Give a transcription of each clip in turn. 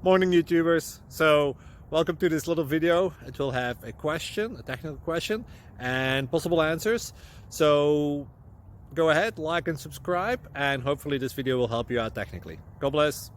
Morning YouTubers. So welcome to this little video. It will have a question, a technical question, and possible answers. So go ahead, like and subscribe, and hopefully this video will help you out technically. God bless.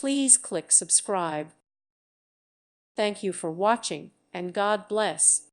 Please click subscribe. Thank you for watching, and God bless.